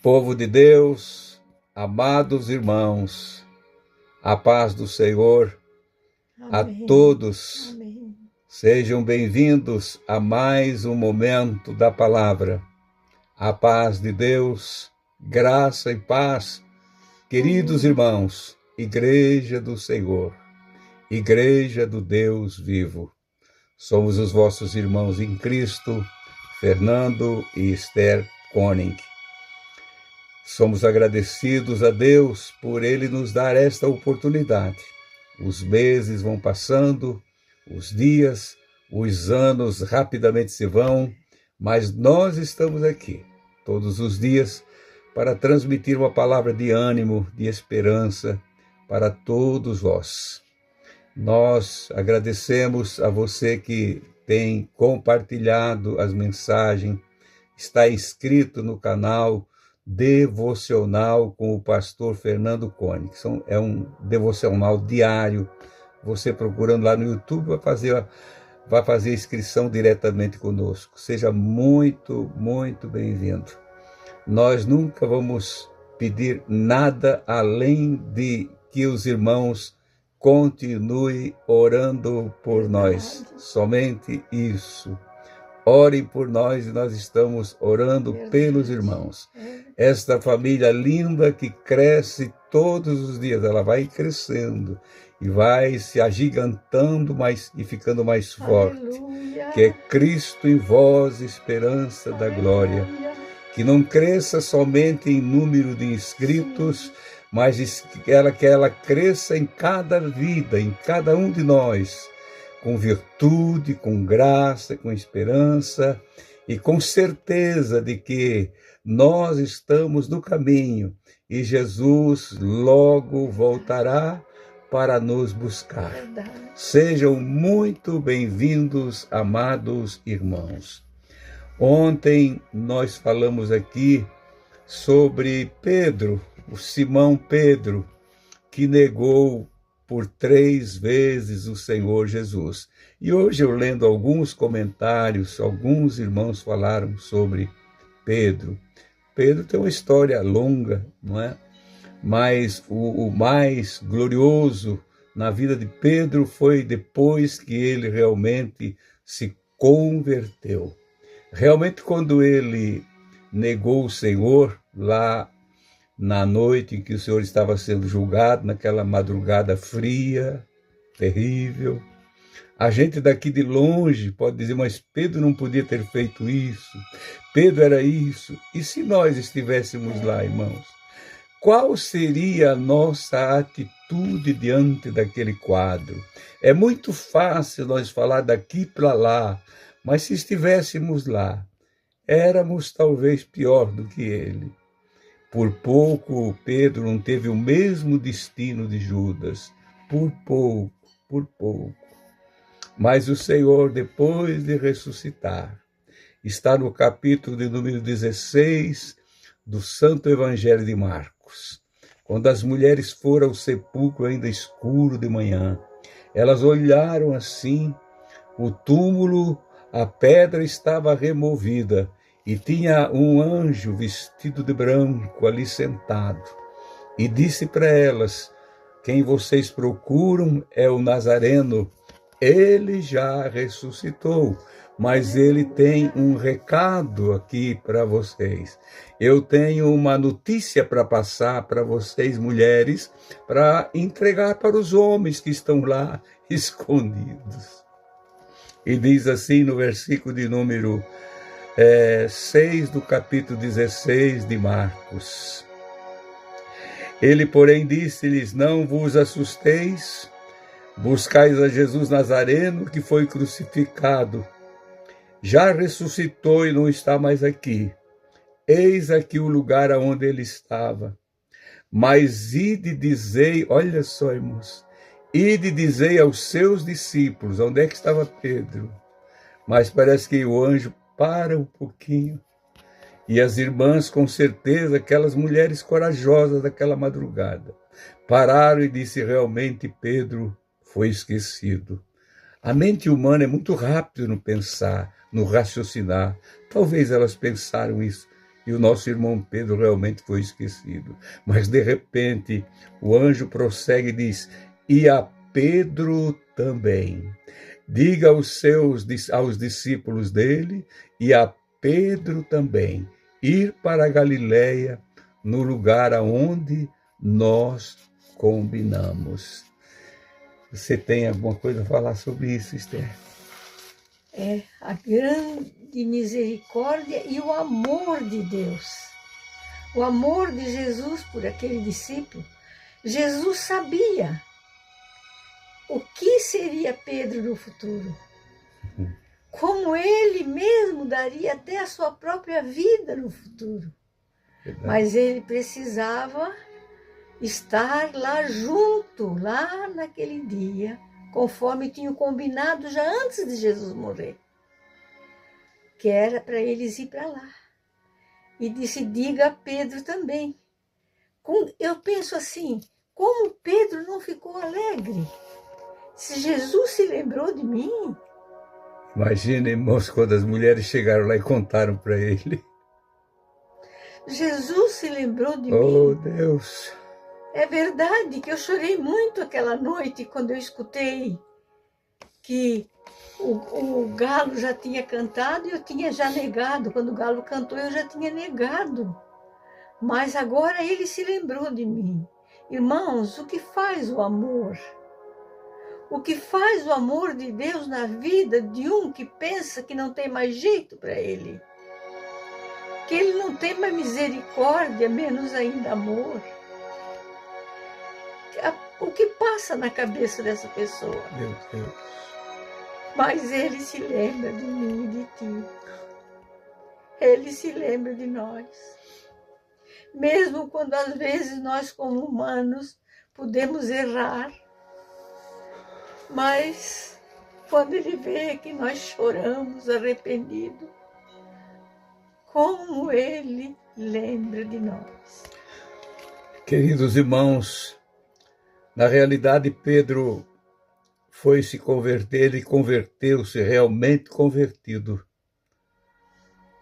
Povo de Deus, amados irmãos, a paz do Senhor a todos. Amém. Sejam bem-vindos a mais um momento da palavra. A paz de Deus, graça e paz, queridos irmãos, Igreja do Senhor, Igreja do Deus vivo. Somos os vossos irmãos em Cristo, Fernando e Esther Koenig. Somos agradecidos a Deus por Ele nos dar esta oportunidade. Os meses vão passando, os dias, os anos rapidamente se vão, mas nós estamos aqui todos os dias para transmitir uma palavra de ânimo, de esperança para todos vós. Nós agradecemos a você que tem compartilhado as mensagens, está inscrito no canal Devocional com o pastor Fernando Koenig. É um devocional diário. Você procurando lá no YouTube vai fazer inscrição diretamente conosco. Seja muito, muito bem-vindo. Nós nunca vamos pedir nada além de que os irmãos continuem orando por nós. Somente isso. Orem por nós e nós estamos orando pelos irmãos. Esta família linda que cresce todos os dias, ela vai crescendo e vai se agigantando e ficando mais forte. Aleluia. Que é Cristo em vós, esperança da glória. Que não cresça somente em número de inscritos, mas que ela cresça em cada vida, em cada um de nós, com virtude, com graça, com esperança e com certeza de que nós estamos no caminho e Jesus logo voltará para nos buscar. Sejam muito bem-vindos, amados irmãos. Ontem nós falamos aqui sobre Pedro, o Simão Pedro, que negou por 3 vezes o Senhor Jesus. E hoje eu lendo alguns comentários, alguns irmãos falaram sobre Pedro. Pedro tem uma história longa, não é? Mas o mais glorioso na vida de Pedro foi depois que ele realmente se converteu. Realmente, quando ele negou o Senhor, lá na noite em que o Senhor estava sendo julgado, naquela madrugada fria, terrível, a gente daqui de longe pode dizer, mas Pedro não podia ter feito isso, Pedro era isso. E se nós estivéssemos lá, irmãos, qual seria a nossa atitude diante daquele quadro? É muito fácil nós falar daqui para lá, mas se estivéssemos lá, éramos talvez pior do que ele. Por pouco, Pedro não teve o mesmo destino de Judas. Por pouco, por pouco. Mas o Senhor, depois de ressuscitar, está no capítulo de número 16 do Santo Evangelho de Marcos. Quando as mulheres foram ao sepulcro ainda escuro de manhã, elas olharam assim, o túmulo, a pedra estava removida, e tinha um anjo vestido de branco ali sentado. E disse para elas, quem vocês procuram é o Nazareno. Ele já ressuscitou, mas ele tem um recado aqui para vocês. Eu tenho uma notícia para passar para vocês, mulheres, para entregar para os homens que estão lá escondidos. E diz assim no versículo de número 6 do capítulo 16 de Marcos. Ele, porém, disse-lhes, não vos assusteis, buscais a Jesus Nazareno, que foi crucificado. Já ressuscitou e não está mais aqui. Eis aqui o lugar aonde ele estava. Mas ide e dizei, olha só, irmãos, ide e dizei aos seus discípulos, onde é que estava Pedro? Mas parece que o anjo para um pouquinho. E as irmãs, com certeza, aquelas mulheres corajosas daquela madrugada, pararam e disse, realmente Pedro foi esquecido. A mente humana é muito rápida no pensar, no raciocinar. Talvez elas pensaram isso. E o nosso irmão Pedro realmente foi esquecido. Mas de repente o anjo prossegue e diz: e a Pedro também. Diga aos discípulos dele e a Pedro também ir para a Galileia, no lugar aonde nós combinamos. Você tem alguma coisa a falar sobre isso, Esther? É a grande misericórdia e o amor de Deus. O amor de Jesus por aquele discípulo. Jesus sabia o que seria Pedro no futuro. Como ele mesmo daria até a sua própria vida no futuro. Verdade. Mas ele precisava estar lá junto, lá naquele dia, conforme tinham combinado já antes de Jesus morrer, que era para eles ir para lá. E disse: diga a Pedro também. Eu penso assim, como Pedro não ficou alegre? Se Jesus se lembrou de mim. Imagina, irmãos, quando as mulheres chegaram lá e contaram para ele. Jesus se lembrou de mim. Oh, Deus! É verdade que eu chorei muito aquela noite quando eu escutei que o galo já tinha cantado e eu tinha já negado. Quando o galo cantou, eu já tinha negado. Mas agora ele se lembrou de mim. Irmãos, o que faz o amor? O que faz o amor de Deus na vida de um que pensa que não tem mais jeito para ele? Que ele não tem mais misericórdia, menos ainda amor? O que passa na cabeça dessa pessoa? Meu Deus. Mas ele se lembra de mim e de ti. Ele se lembra de nós. Mesmo quando às vezes nós como humanos podemos errar, mas quando ele vê que nós choramos arrependidos, como ele lembra de nós. Queridos irmãos, na realidade Pedro foi se converter e converteu-se realmente convertido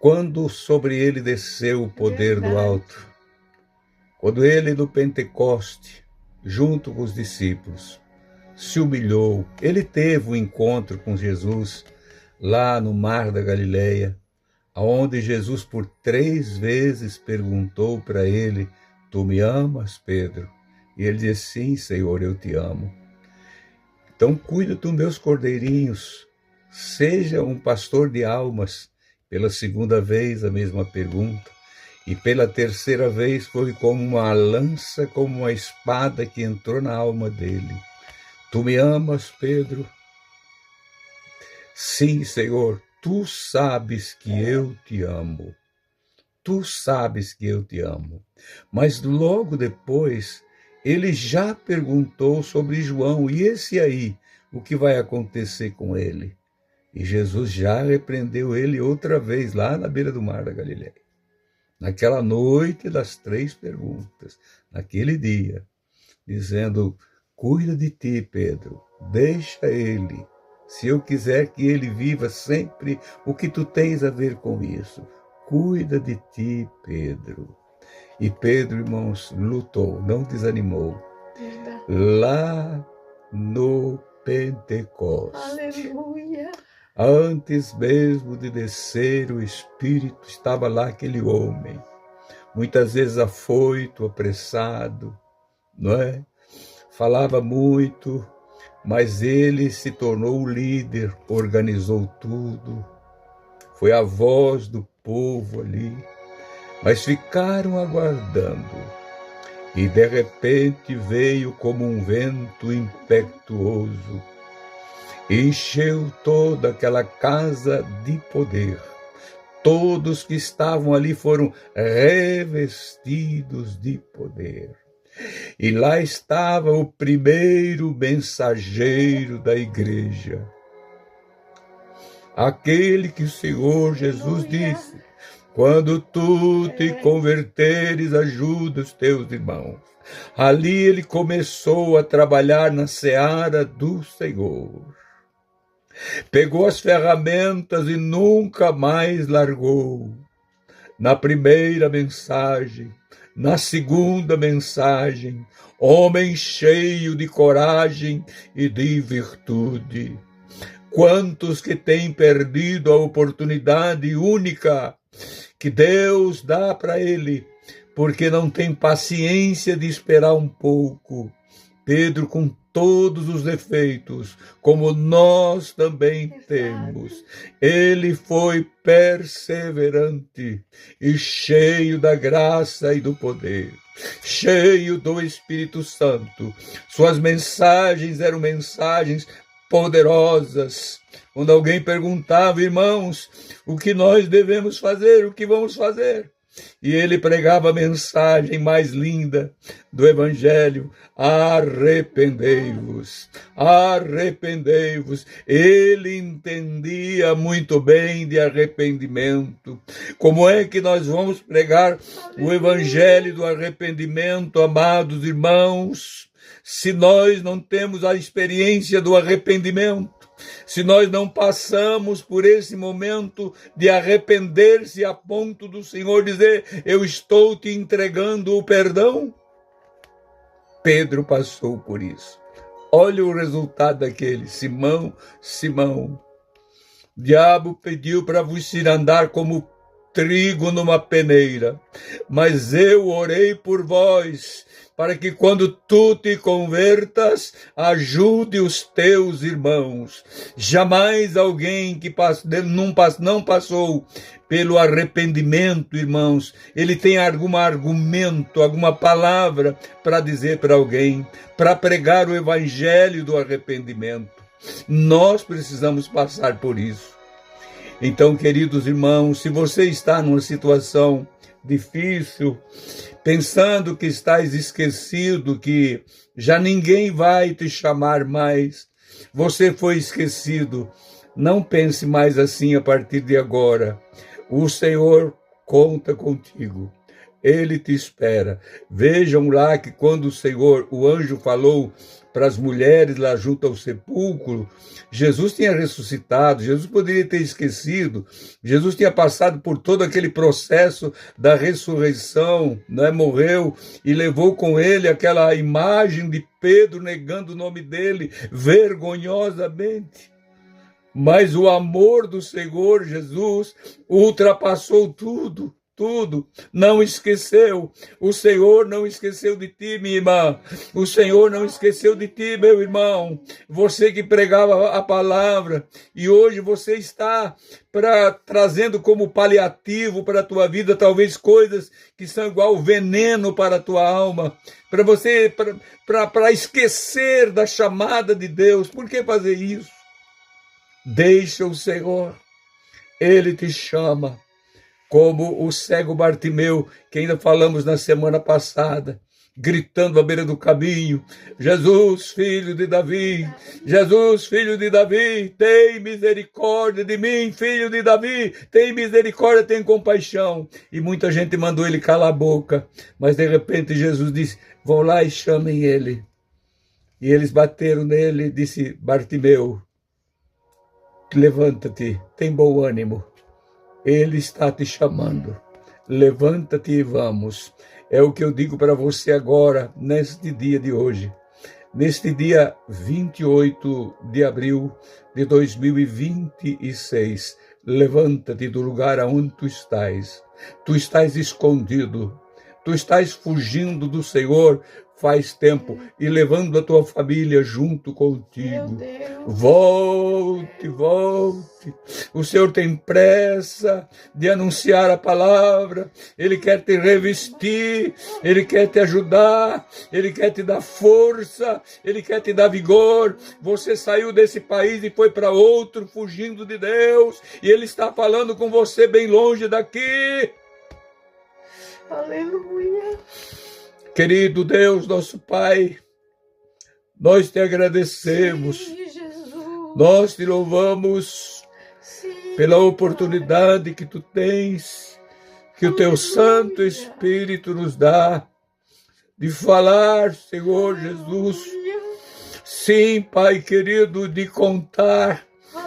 quando sobre ele desceu o poder do alto. Quando ele no Pentecoste, junto com os discípulos, se humilhou, ele teve um encontro com Jesus lá no Mar da Galileia, onde Jesus por 3 vezes perguntou para ele: tu me amas, Pedro? E ele disse: sim, Senhor, eu te amo. Então cuida dos meus cordeirinhos, seja um pastor de almas. Pela 2ª vez a mesma pergunta. E pela 3ª vez foi como uma lança, como uma espada que entrou na alma dele. Tu me amas, Pedro? Sim, Senhor, tu sabes que eu te amo. Tu sabes que eu te amo. Mas logo depois, ele já perguntou sobre João. E esse aí, o que vai acontecer com ele? E Jesus já repreendeu ele outra vez, lá na beira do Mar da Galileia. Naquela noite das 3 perguntas, naquele dia, dizendo: cuida de ti, Pedro, deixa ele. Se eu quiser que ele viva sempre, o que tu tens a ver com isso? Cuida de ti, Pedro. E Pedro, irmãos, lutou, não desanimou. Lá no Pentecostes. Aleluia! Antes mesmo de descer o Espírito, estava lá aquele homem, muitas vezes afoito, apressado, não é? Falava muito, mas ele se tornou o líder, organizou tudo, foi a voz do povo ali, mas ficaram aguardando. E de repente veio como um vento impetuoso, encheu toda aquela casa de poder. Todos que estavam ali foram revestidos de poder. E lá estava o primeiro mensageiro da igreja. Aquele que o Senhor Jesus disse: quando tu te converteres, ajuda os teus irmãos. Ali ele começou a trabalhar na seara do Senhor. Pegou as ferramentas e nunca mais largou. na primeira mensagem, na segunda mensagem, homem cheio de coragem e de virtude. Quantos que têm perdido a oportunidade única que Deus dá para ele, porque não tem paciência de esperar um pouco. Pedro, com todos os defeitos, como nós também temos, ele foi perseverante e cheio da graça e do poder, cheio do Espírito Santo. Suas mensagens eram mensagens poderosas. Quando alguém perguntava, irmãos, o que nós devemos fazer, o que vamos fazer? E ele pregava a mensagem mais linda do Evangelho: arrependei-vos, arrependei-vos. Ele entendia muito bem de arrependimento. Como é que nós vamos pregar o Evangelho do arrependimento, amados irmãos, se nós não temos a experiência do arrependimento? Se nós não passamos por esse momento de arrepender-se a ponto do Senhor dizer: eu estou te entregando o perdão? Pedro passou por isso. Olha o resultado daquele: Simão, Simão, o diabo pediu para vos andar como trigo numa peneira, mas eu orei por vós, para que quando tu te convertas, ajude os teus irmãos. Jamais alguém que não passou pelo arrependimento, irmãos, ele tem algum argumento, alguma palavra para dizer para alguém, para pregar o evangelho do arrependimento. Nós precisamos passar por isso. Então, queridos irmãos, se você está numa situação difícil, pensando que estás esquecido, que já ninguém vai te chamar mais, você foi esquecido, não pense mais assim a partir de agora. O Senhor conta contigo. Ele te espera. Vejam lá que quando o Senhor, o anjo, falou para as mulheres lá junto ao sepulcro, Jesus tinha ressuscitado, Jesus poderia ter esquecido, Jesus tinha passado por todo aquele processo da ressurreição, né? Morreu e levou com ele aquela imagem de Pedro negando o nome dele vergonhosamente. Mas o amor do Senhor Jesus ultrapassou tudo. Não esqueceu. O Senhor não esqueceu de ti, minha irmã. O Senhor não esqueceu de ti, meu irmão. Você que pregava a palavra e hoje você está trazendo como paliativo para a tua vida talvez coisas que são igual veneno para a tua alma, para você para esquecer da chamada de Deus. Por que fazer isso? Deixa o Senhor. Ele te chama. Como o cego Bartimeu, que ainda falamos na semana passada, gritando à beira do caminho: Jesus, filho de Davi, Jesus, filho de Davi, tem misericórdia de mim, filho de Davi, tem misericórdia, tem compaixão. E muita gente mandou ele calar a boca, mas de repente Jesus disse: vão lá e chamem ele. E eles bateram nele e disse: Bartimeu, levanta-te, tem bom ânimo. Ele está te chamando. Levanta-te e vamos. É o que eu digo para você agora, neste dia de hoje. Neste dia 28 de abril de 2026. Levanta-te do lugar aonde tu estás. Tu estás escondido. Tu estás fugindo do Senhor faz tempo e levando a tua família junto contigo. Volte, volte. O Senhor tem pressa de anunciar a palavra. Ele quer te revestir, Ele quer te ajudar, Ele quer te dar força, Ele quer te dar vigor. Você saiu desse país e foi para outro fugindo de Deus e Ele está falando com você bem longe daqui. Aleluia. Querido Deus, nosso Pai, nós te agradecemos, Sim, Jesus. Nós te louvamos Sim, pela oportunidade que tu tens, que o teu Aleluia. Santo Espírito nos dá, de falar, Senhor Jesus. Sim, Pai querido, de contar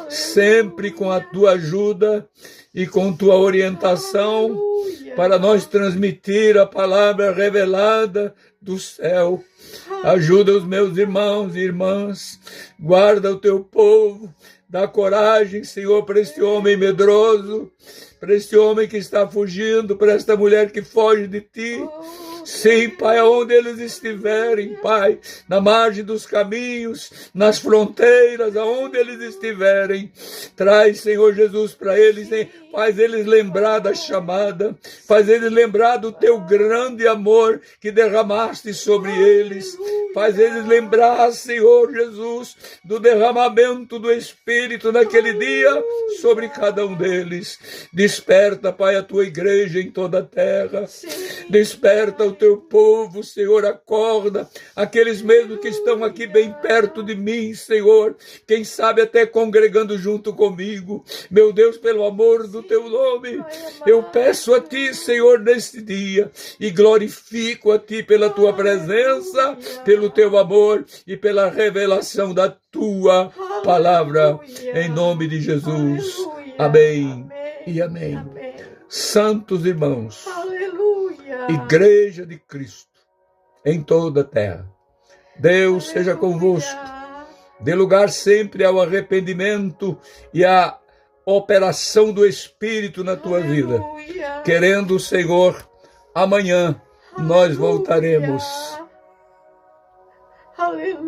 sempre com a tua ajuda e com tua orientação, para nós transmitir a palavra revelada do céu. Ajuda os meus irmãos e irmãs, guarda o teu povo, dá coragem, Senhor, para este homem medroso, para este homem que está fugindo, para esta mulher que foge de ti. Sim, Pai, aonde eles estiverem, Pai, na margem dos caminhos, nas fronteiras, aonde eles estiverem, traz, Senhor Jesus, para eles, faz eles lembrar da chamada, faz eles lembrar do teu grande amor que derramaste sobre eles, faz eles lembrar, Senhor Jesus, do derramamento do Espírito naquele dia sobre cada um deles. Desperta, Pai, a tua igreja em toda a terra, desperta o teu povo, Senhor, acorda aqueles mesmos que estão aqui bem perto de mim, Senhor, quem sabe até congregando junto comigo, meu Deus, pelo amor do teu nome, eu peço a ti, Senhor, neste dia, e glorifico a ti pela tua presença, pelo teu amor e pela revelação da tua palavra, em nome de Jesus. Amém e amém. Santos irmãos, Igreja de Cristo em toda a terra, Deus seja convosco, dê lugar sempre ao arrependimento e à operação do Espírito na tua vida. Querendo o Senhor, amanhã nós voltaremos. Aleluia.